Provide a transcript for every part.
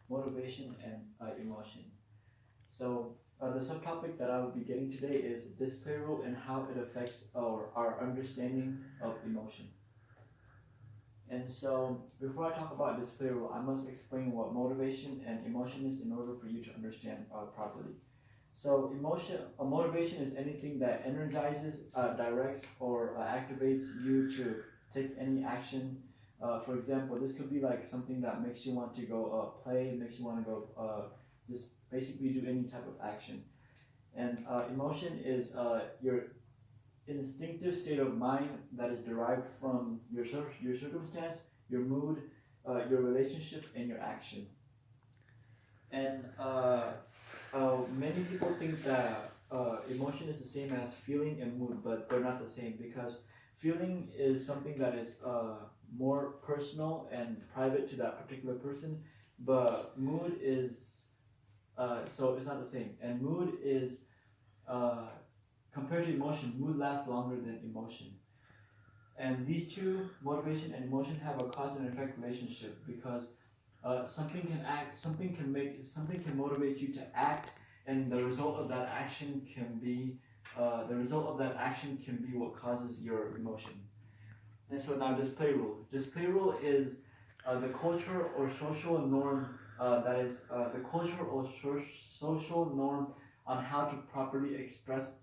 motivation, and emotion. So the subtopic that I will be getting today is display rule and how it affects our understanding of emotion. And so before I talk about display rule, I must explain what motivation and emotion is in order for you to understand properly. So motivation is anything that energizes, directs, or activates you to take any action. For example, this could be like something that makes you want to go play, makes you want to go just basically do any type of action. And emotion is your instinctive state of mind that is derived from your circumstance, your mood, your relationship, and your action. And many people think that emotion is the same as feeling and mood, but they're not the same because feeling is something that is more personal and private to that particular person, but mood is so it's not the same. And mood is compared to emotion, mood lasts longer than emotion. And these two, motivation and emotion, have a cause and effect relationship because something can motivate you to act, and the result of that action can be what causes your emotion. And so now display rule. Display rule is the culture or social norm social norm on how to properly express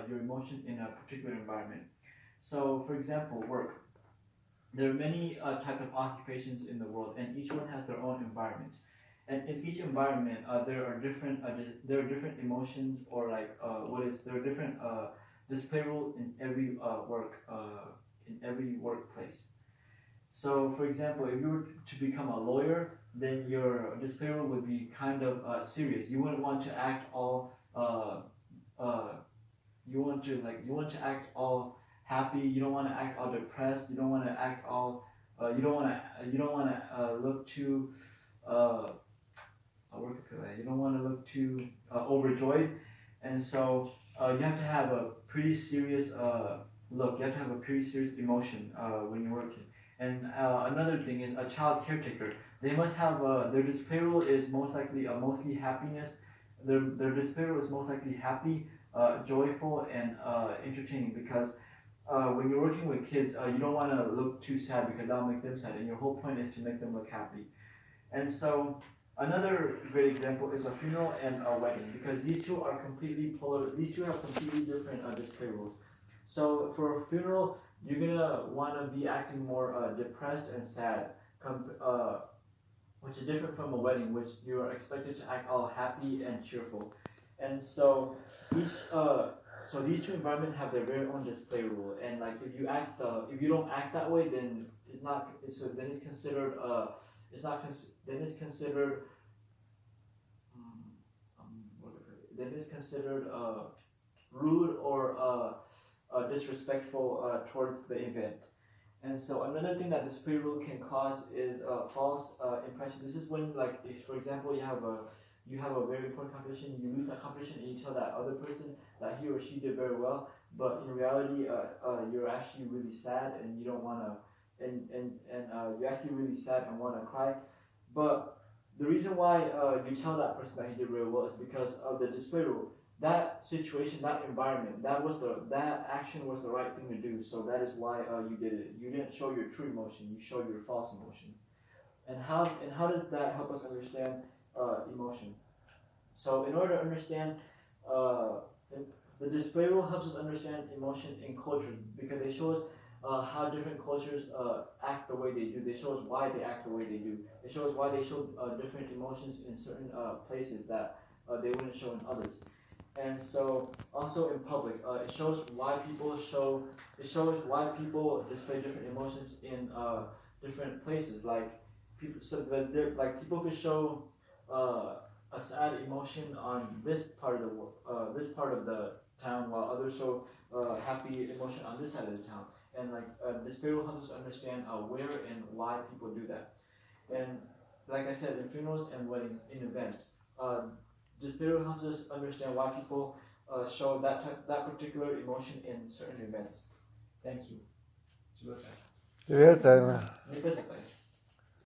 your emotion in a particular environment. So, for example, work. There are many types of occupations in the world, and each one has their own environment. And in each environment, there are different emotions, or there are different display rules in every workplace. So, for example, if you were to become a lawyer, then your display rule would be kind of serious. You wouldn't want to act all you want to act all happy. You don't want to act all depressed. You don't want to act all. You don't want to look too. You don't want to look too overjoyed, and so you have to have a pretty serious look. You have to have a pretty serious emotion when you're working. And another thing is a child caretaker. They must have their display rule is mostly happiness. Their display rule is most likely happy, joyful, and entertaining because when you're working with kids, you don't want to look too sad because that'll make them sad, and your whole point is to make them look happy. And so another great example is a funeral and a wedding because these two are completely polar. These two have completely different display rules. So for a funeral, you're gonna want to be acting more depressed and sad, which is different from a wedding, which you are expected to act all happy and cheerful. And so these two environments have their very own display rule. And like if you don't act that way, then it's considered rude or disrespectful towards the event. And so another thing that display rule can cause is false impression. This is when, for example, you have a very important competition. You lose that competition, and you tell that other person that he or she did very well, but in reality, you're actually really sad, and you don't want to, and you're actually really sad and want to cry. But the reason why you tell that person that he did very well is because of the display rule. That situation, that environment, that action was the right thing to do. So that is why you did it. You didn't show your true emotion. You showed your false emotion. And how does that help us understand emotion? So in order to understand, the display rule helps us understand emotion in cultures because they show us how different cultures act the way they do. They show us why they act the way they do. They show us why they show different emotions in certain places that they wouldn't show in others. And so also in public, it shows why people display different emotions in different places. People could show a sad emotion on this part of the town, while others show happy emotion on this side of the town. And display rule helps us understand where and why people do that. And like I said, in funerals and weddings, in events. Display rule helps us understand why people show that particular emotion in certain events. Thank you. 这边在哪？你不是在